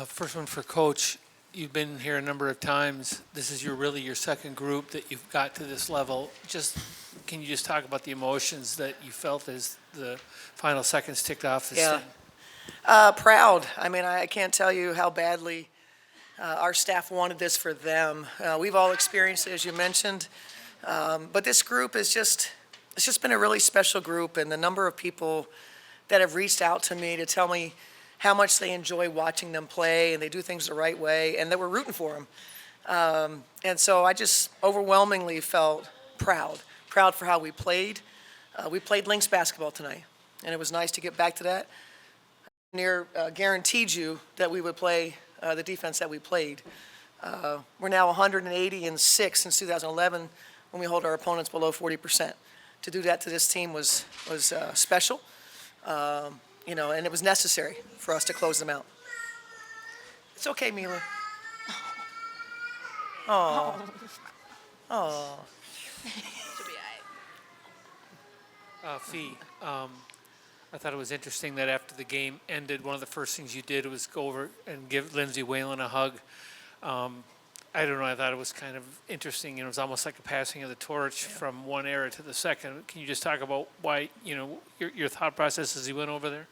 First one for Coach. You've been here a number of times. This is really your second group that you've got to this level. Can you just talk about the emotions that you felt as the final seconds ticked off this Yeah. thing? Proud. I mean, I can't tell you how badly our staff wanted this for them. We've all experienced it, as you mentioned. But this group it's just been a really special group, and the number of people that have reached out to me to tell me how much they enjoy watching them play and they do things the right way and that we're rooting for them. And so I just overwhelmingly felt proud for how we played. We played Lynx basketball tonight, and it was nice to get back to that. Guaranteed you that we would play the defense that we played. We're now 180-6 since 2011 when we hold our opponents below 40%. To do that to this team was special, and it was necessary for us to close them out. It's okay, Mila. Oh, oh. She'll be all right. Fee, I thought it was interesting that after the game ended, one of the first things you did was go over and give Lindsay Whalen a hug. I don't know, I thought it was kind of interesting. It was almost like a passing of the torch from one era to the second. Can you just talk about why, your thought process as you went over there?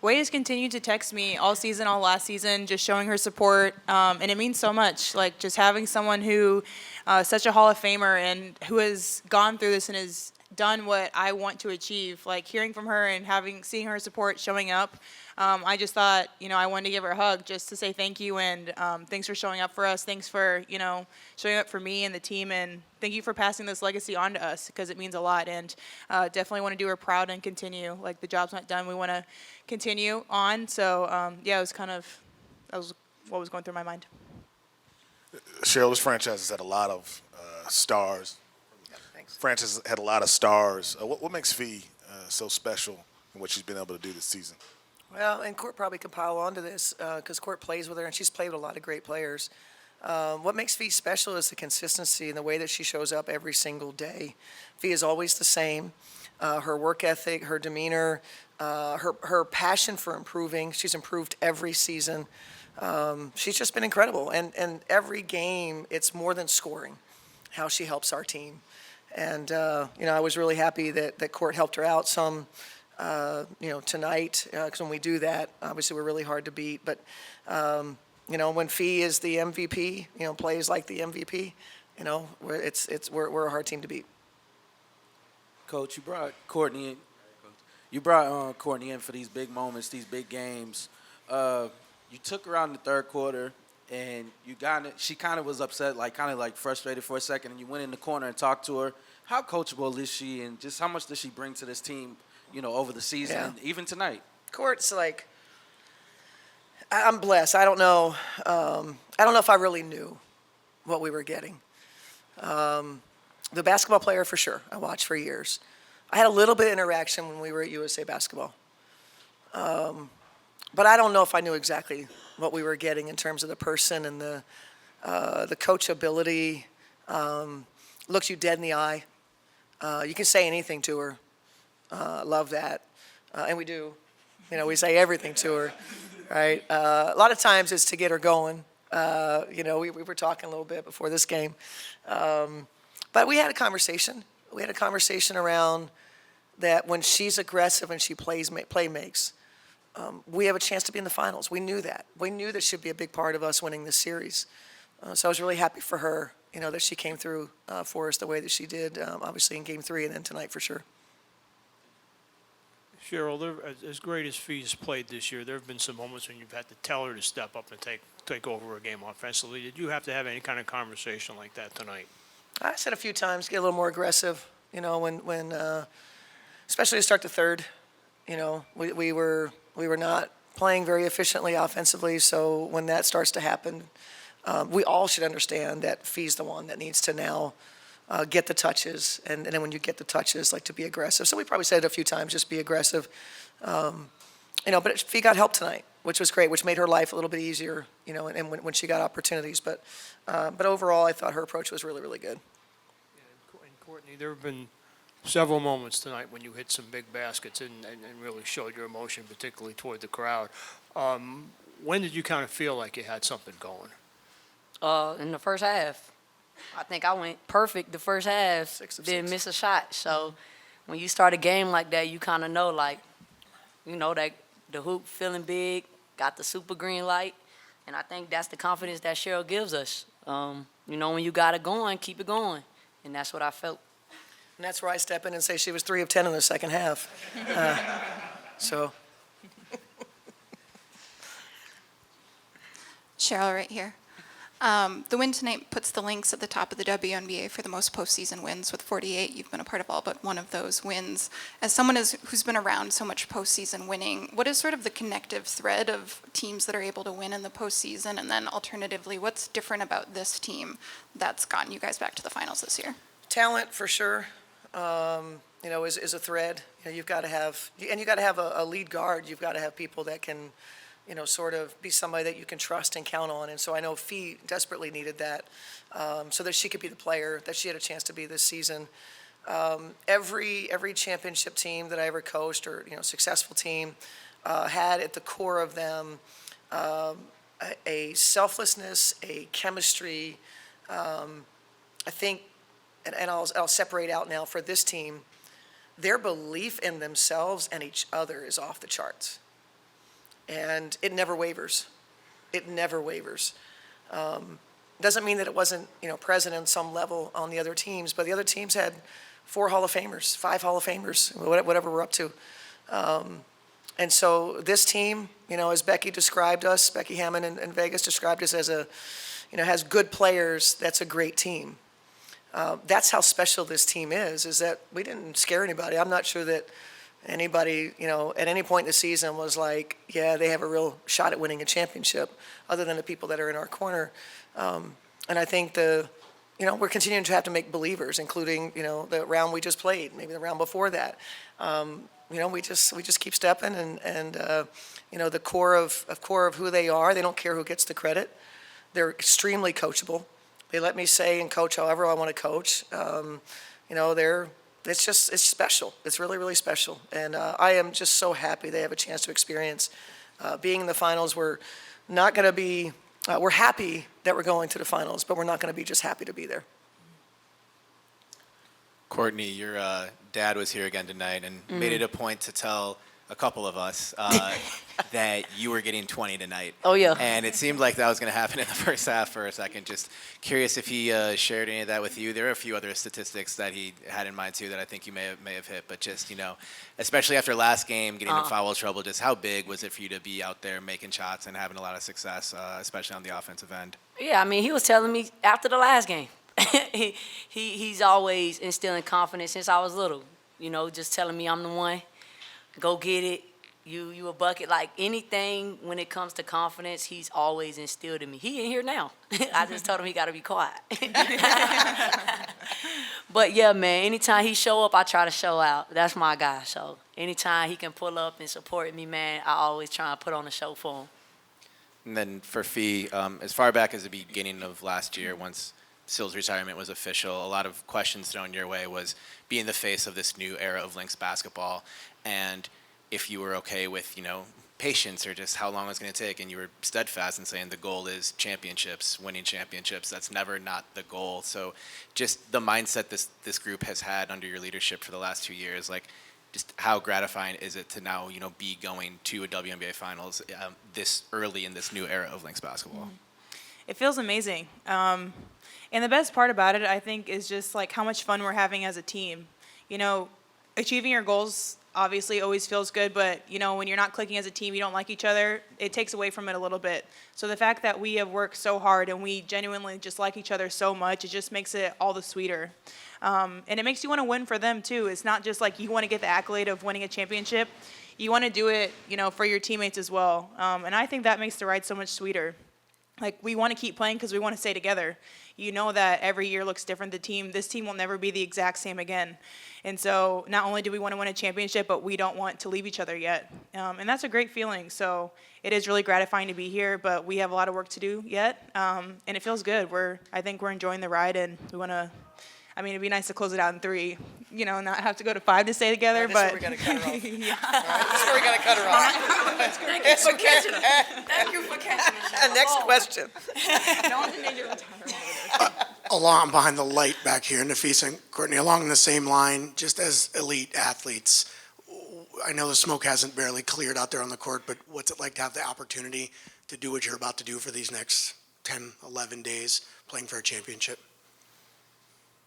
Wade has continued to text me all season, all last season, just showing her support, and it means so much. Like, just having someone who is such a Hall of Famer and who has gone through this and has done what I want to achieve. Like, hearing from her and seeing her support showing up, I just thought, I wanted to give her a hug just to say thank you, and thanks for showing up for us. Thanks for, showing up for me and the team, and thank you for passing this legacy on to us, because it means a lot, and definitely want to do her proud and continue. Like, the job's not done. We want to continue on. So, yeah, that was what was going through my mind. Cheryl, this franchise has had a lot of stars. Thanks. Franchise had a lot of stars. What makes Fee so special in what she's been able to do this season? Well, and Court probably could pile onto this because Court plays with her, and she's played with a lot of great players. What makes Fee special is the consistency and the way that she shows up every single day. Fee is always the same. Her work ethic, her demeanor, her passion for improving. She's improved every season. She's just been incredible. And every game, it's more than scoring, how she helps our team. And, I was really happy that Court helped her out some. Tonight, because when we do that, obviously we're really hard to beat. But, when Fee is the MVP, plays like the MVP, we're a hard team to beat. Coach, you brought Courtney in. You brought Courtney in for these big moments, these big games. You took her out in the third quarter, and she kind of was upset, kind of frustrated for a second, and you went in the corner and talked to her. How coachable is she, and just how much does she bring to this team, over the season, and even tonight? Court's I'm blessed. I don't know if I really knew what we were getting. The basketball player, for sure, I watched for years. I had a little bit of interaction when we were at USA Basketball. But I don't know if I knew exactly what we were getting in terms of the person and the coachability. Looks you dead in the eye. You can say anything to her. Love that. And we do. We say everything to her, right? A lot of times it's to get her going. We were talking a little bit before this game. But we had a conversation. We had a conversation around that when she's aggressive and she play makes, we have a chance to be in the finals. We knew that. We knew that she'd be a big part of us winning this series. So I was really happy for her, that she came through for us the way that she did, obviously in Game 3 and then tonight for sure. Cheryl, as great as Fee's played this year, there have been some moments when you've had to tell her to step up and take over a game offensively. Did you have to have any kind of conversation like that tonight? I said a few times, get a little more aggressive, when especially to start the third. We were not playing very efficiently offensively, so when that starts to happen, we all should understand that Fee's the one that needs to now get the touches, and then when you get the touches, to be aggressive. So we probably said it a few times, just be aggressive. But Fee got help tonight, which was great, which made her life a little bit easier, and when she got opportunities. But overall, I thought her approach was really, really good. And Courtney, there have been several moments tonight when you hit some big baskets and really showed your emotion, particularly toward the crowd. when did you kind of feel like you had something going? In the first half. I think I went perfect the first half. 6 of Didn't 6. miss a shot. So when you start a game like that, you kind of know, like, that the hoop feeling big, got the super green light. And I think that's the confidence that Cheryl gives us. When you got it going, keep it going. And that's what I felt. And that's where I step in and say she was 3 of 10 in the second half. So Cheryl, right here. The win tonight puts the Lynx at the top of the WNBA for the most postseason wins with 48. You've been a part of all but one of those wins. As someone who's been around so much postseason winning, what is sort of the connective thread of teams that are able to win in the postseason? And then alternatively, what's different about this team that's gotten you guys back to the finals this year? talent for sure, is a thread. You've got to have, and you've got to have a lead guard. You've got to have people that can, sort of be somebody that you can trust and count on. And so I know Fee desperately needed that, so that she could be the player that she had a chance to be this season. Every championship team that I ever coached, or successful team, had at the core of them a selflessness, a chemistry. I think, and I'll separate out now for this team. Their belief in themselves and each other is off the charts, and it never wavers. It never wavers. Doesn't mean that it wasn't present on some level on the other teams, but the other teams had 4 Hall of Famers, 5 Hall of Famers, whatever we're up to. And so this team, as Becky described us, Becky Hammond in Vegas described us as has good players. That's a great team. That's how special this team is that we didn't scare anybody. I'm not sure that anybody, at any point in the season was like, yeah, they have a real shot at winning a championship, other than the people that are in our corner. And I think we're continuing to have to make believers, including, the round we just played, maybe the round before that. We just keep stepping, and the core of who they are. They don't care who gets the credit. They're extremely coachable. They let me say and coach however I want to coach. It's special. It's really, really special. And I am just so happy they have a chance to experience being in the finals. We're not going to be, we're happy that we're going to the finals, but we're not going to be just happy to be there. Courtney, your dad was here again tonight and made it a point to tell a couple of us that you were getting 20 tonight. Oh, yeah. And it seemed like that was going to happen in the first half for a second. Just curious if he shared any of that with you. There are a few other statistics that he had in mind, too, that I think you may have hit. But just, especially after last game, getting in foul trouble, just how big was it for you to be out there making shots and having a lot of success, especially on the offensive end? Yeah, he was telling me after the last game. He's always instilling confidence since I was little. Just telling me I'm the one. Go get it. You a bucket. Like anything when it comes to confidence, he's always instilled in me. He in here now. I just told him he got to be quiet. But yeah, man, anytime he show up, I try to show out. That's my guy. So anytime he can pull up and support me, man, I always try to put on a show for him. And then for Fee, as far back as the beginning of last year, once Syl's retirement was official, a lot of questions thrown your way was being the face of this new era of Lynx basketball, and if you were okay with, patience or just how long it was going to take, and you were steadfast in saying the goal is championships, winning championships. That's never not the goal. So just the mindset this group has had under your leadership for the last 2 years, like just how gratifying is it to now, be going to a WNBA finals this early in this new era of Lynx basketball? It feels amazing. And the best part about it, I think, is just like how much fun we're having as a team. Achieving your goals obviously always feels good, but when you're not clicking as a team, you don't like each other, it takes away from it a little bit. So the fact that we have worked so hard and we genuinely just like each other so much, it just makes it all the sweeter. And it makes you want to win for them too. It's not just like you want to get the accolade of winning a championship. You want to do it, for your teammates as well. And I think that makes the ride so much sweeter. Like, we want to keep playing because we want to stay together. That every year looks different. This team will never be the exact same again. And so not only do we want to win a championship, but we don't want to leave each other yet. And that's a great feeling. So it is really gratifying to be here, but we have a lot of work to do yet. And it feels good. I think we're enjoying the ride, and we want to, I mean, it'd be nice to close it out in 3, not have to go to 5 to stay together. This is But where we gotta cut her off. This is where we gotta cut her off. Thank you for catching me. Next question. no one's in danger of retirement. Along behind the light back here, Napheesa and Courtney, along the same line, just as elite athletes, I know the smoke hasn't barely cleared out there on the court, but what's it like to have the opportunity to do what you're about to do for these next 10, 11 days, playing for a championship?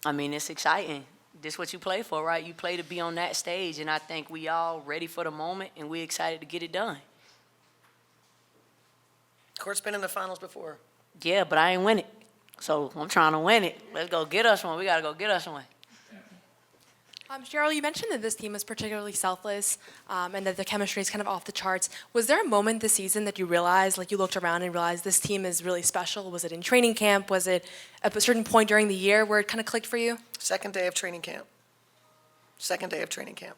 I mean, it's exciting. This is what you play for, right? You play to be on that stage, and I think we all ready for the moment, and we excited to get it done. Court's been in the finals before. Yeah, but I ain't win it. So I'm trying to win it. Let's go get us one. We got to go get us one. Cheryl, you mentioned that this team is particularly selfless and that the chemistry is kind of off the charts. Was there a moment this season that you realized, like you looked around and realized this team is really special? Was it in training camp? Was it at a certain point during the year where it kind of clicked for you? Second day of training camp. Second day of training camp.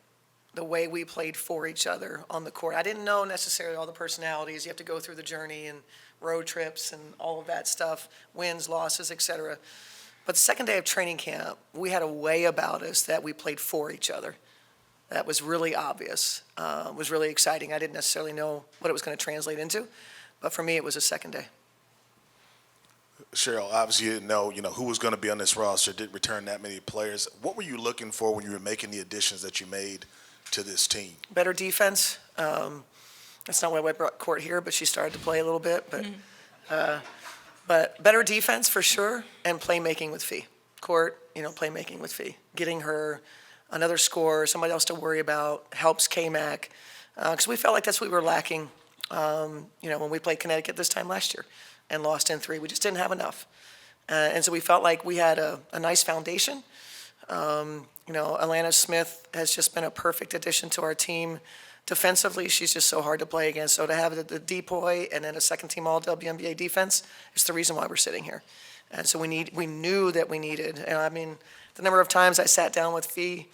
The way we played for each other on the court. I didn't know necessarily all the personalities. You have to go through the journey and road trips and all of that stuff, wins, losses, etc. But the second day of training camp, we had a way about us that we played for each other. That was really obvious. Was really exciting. I didn't necessarily know what it was going to translate into, but for me, it was a second day. Cheryl, obviously you didn't know, who was going to be on this roster, didn't return that many players. What were you looking for when you were making the additions that you made to this team? Better defense. That's not why I brought Court here, but she started to play a little bit. But better defense for sure, and playmaking with Fee. Court, playmaking with Fee. Getting her another score, somebody else to worry about, helps K-Mac. Because we felt like that's what we were lacking, when we played Connecticut this time last year and lost in 3. We just didn't have enough. And so we felt like we had a nice foundation. Alana Smith has just been a perfect addition to our team. Defensively, she's just so hard to play against. So to have the depoy and then a second-team All-WNBA defense is the reason why we're sitting here. And so we knew that we needed. And I mean, the number of times I sat down with Fee,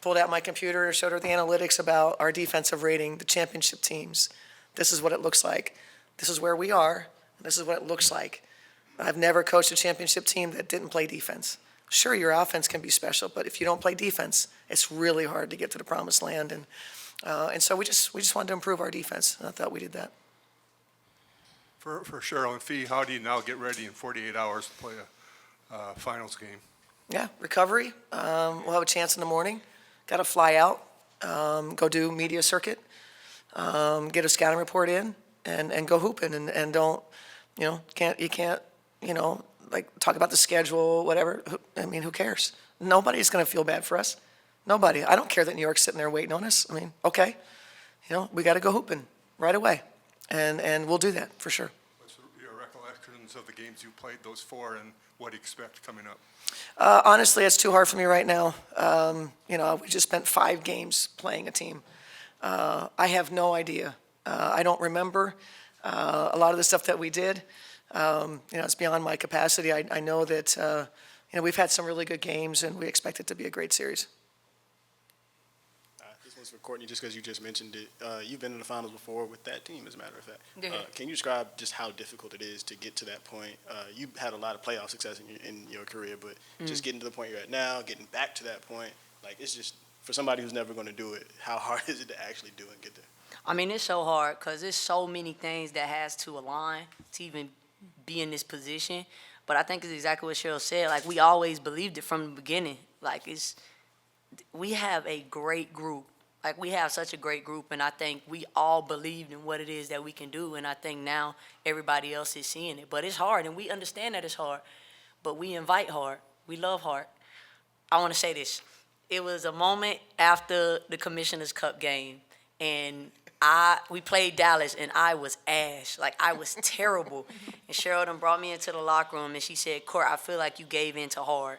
pulled out my computer, showed her the analytics about our defensive rating, the championship teams. This is what it looks like. This is where we are. And this is what it looks like. I've never coached a championship team that didn't play defense. Sure, your offense can be special, but if you don't play defense, it's really hard to get to the promised land. And so we just wanted to improve our defense, and I thought we did that. For Cheryl and Fee, how do you now get ready in 48 hours to play a finals game? Yeah, recovery. We'll have a chance in the morning. Got to fly out, go do media circuit, get a scouting report in, and go hooping. And don't, you can't, talk about the schedule, whatever. I mean, who cares? Nobody's going to feel bad for us. Nobody. I don't care that New York's sitting there waiting on us. I mean, okay, we got to go hooping right away, and we'll do that for sure. What's your recollections of the games you played, those 4, and what do you expect coming up? Honestly, it's too hard for me right now. We just spent 5 games playing a team. I have no idea. I don't remember a lot of the stuff that we did. It's beyond my capacity. I know that we've had some really good games, and we expect it to be a great series. This one's for Courtney, just because you just mentioned it. You've been in the finals before with that team, as a matter of fact. Yeah. Can you describe just how difficult it is to get to that point? You had a lot of playoff success in your career, but just getting to the point you're at now, getting back to that point, it's just, for somebody who's never going to do it, how hard is it to actually do it and get there? I mean, it's so hard because there's so many things that has to align to even be in this position. But I think it's exactly what Cheryl said. We always believed it from the beginning. We have a great group. We have such a great group, and I think we all believed in what it is that we can do, and I think now everybody else is seeing it. But it's hard, and we understand that it's hard, but we invite hard. We love hard. I want to say this. It was a moment after the Commissioner's Cup game, and we played Dallas, and I was ash. I was terrible. And Cheryl done brought me into the locker room, and she said, "Court, I feel like you gave in to hard."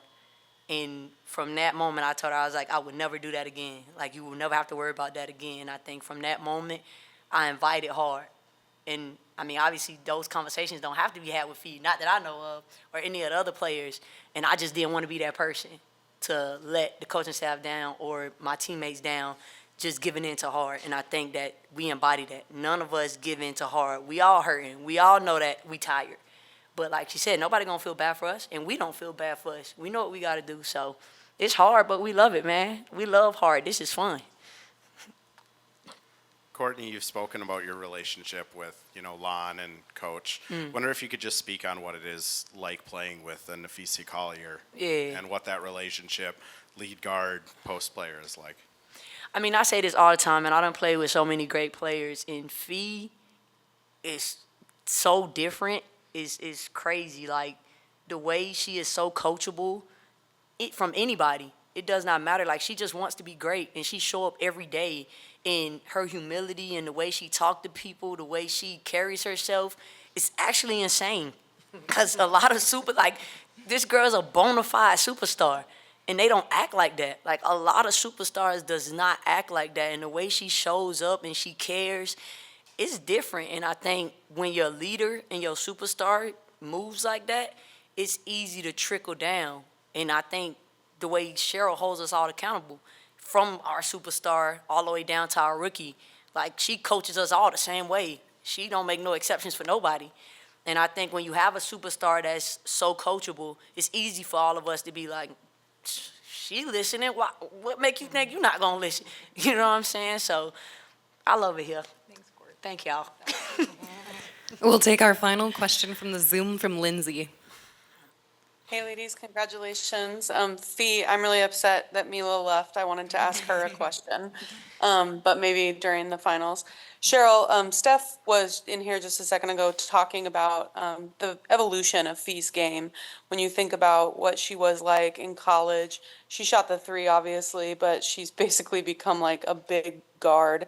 And from that moment, I told her, I was like, I would never do that again. You will never have to worry about that again. I think from that moment, I invited hard. And, I mean, obviously, those conversations don't have to be had with Fee, not that I know of, or any of the other players. And I just didn't want to be that person to let the coaching staff down or my teammates down, just giving in to hard. And I think that we embody that. None of us give in to hard. We all hurting. We all know that we tired. But like she said, nobody gonna feel bad for us, and we don't feel bad for us. We know what we gotta do. So it's hard, but we love it, man. We love hard. This is fun. Courtney, you've spoken about your relationship with, Lon and Coach. Wonder if you could just speak on what it is like playing with a Napheesa Collier. Yeah. And what that relationship, lead guard, post player is like. I mean, I say this all the time, and I done played with so many great players, and Fee is so different. Is crazy. Like, the way she is so coachable from anybody. It does not matter. Like, she just wants to be great, and she show up every day. In her humility and the way she talk to people, the way she carries herself, it's actually insane. Because a lot of this girl's a bona fide superstar, and they don't act like that. Like, a lot of superstars does not act like that, and the way she shows up and she cares, it's different. And I think when your leader and your superstar moves like that, it's easy to trickle down. And I think the way Cheryl holds us all accountable, from our superstar all the way down to our rookie, like, she coaches us all the same way. She don't make no exceptions for nobody. And I think when you have a superstar that's so coachable, it's easy for all of us to be like, she listening? What make you think you're not going to listen? You know what I'm saying? So I love it here. Thanks, Court. Thank y'all. We'll take our final question from the Zoom from Lindsay. Hey, ladies, congratulations. Fee, I'm really upset that Milo left. I wanted to ask her a question, but maybe during the finals. Cheryl, Steph was in here just a second ago talking about the evolution of Fee's game. When you think about what she was like in college, she shot the three, obviously, but she's basically become like a big guard.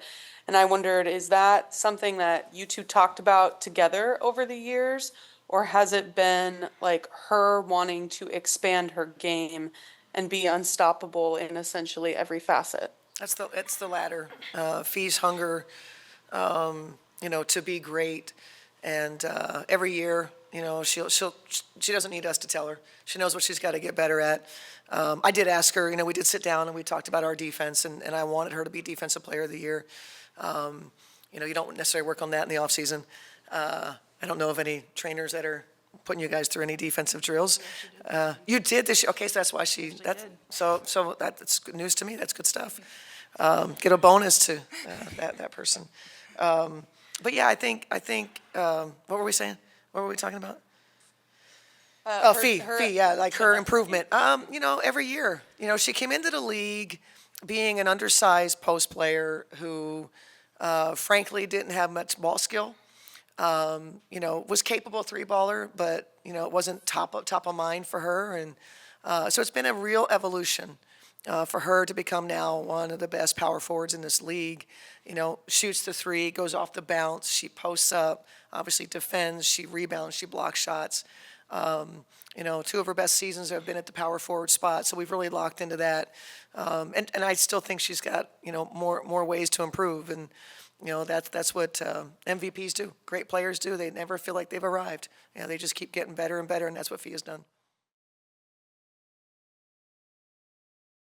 And I wondered, is that something that you two talked about together over the years? Or has it been like her wanting to expand her game and be unstoppable in essentially every facet? It's the latter. Fee's hunger, to be great, and every year, she doesn't need us to tell her. She knows what she's got to get better at. I did ask her. We did sit down and we talked about our defense, and I wanted her to be Defensive Player of the Year. You don't necessarily work on that in the off season. I don't know of any trainers that are putting you guys through any defensive drills. You did this year. Okay, so that's why so that's good news to me. That's good stuff. Get a bonus to that person. But yeah, I think. What were we saying? What were we talking about? Fee. Yeah, like her improvement. Every year. She came into the league being an undersized post player who, frankly, didn't have much ball skill. Was capable three-baller, but, it wasn't top of mind for her. And so it's been a real evolution for her to become now one of the best power forwards in this league. Shoots the three, goes off the bounce, she posts up, obviously defends, she rebounds, she blocks shots. Two of her best seasons have been at the power forward spot, so we've really locked into that. And I still think she's got, more ways to improve. And that's what MVPs do. Great players do. They never feel like they've arrived. They just keep getting better and better, and that's what Fee has done.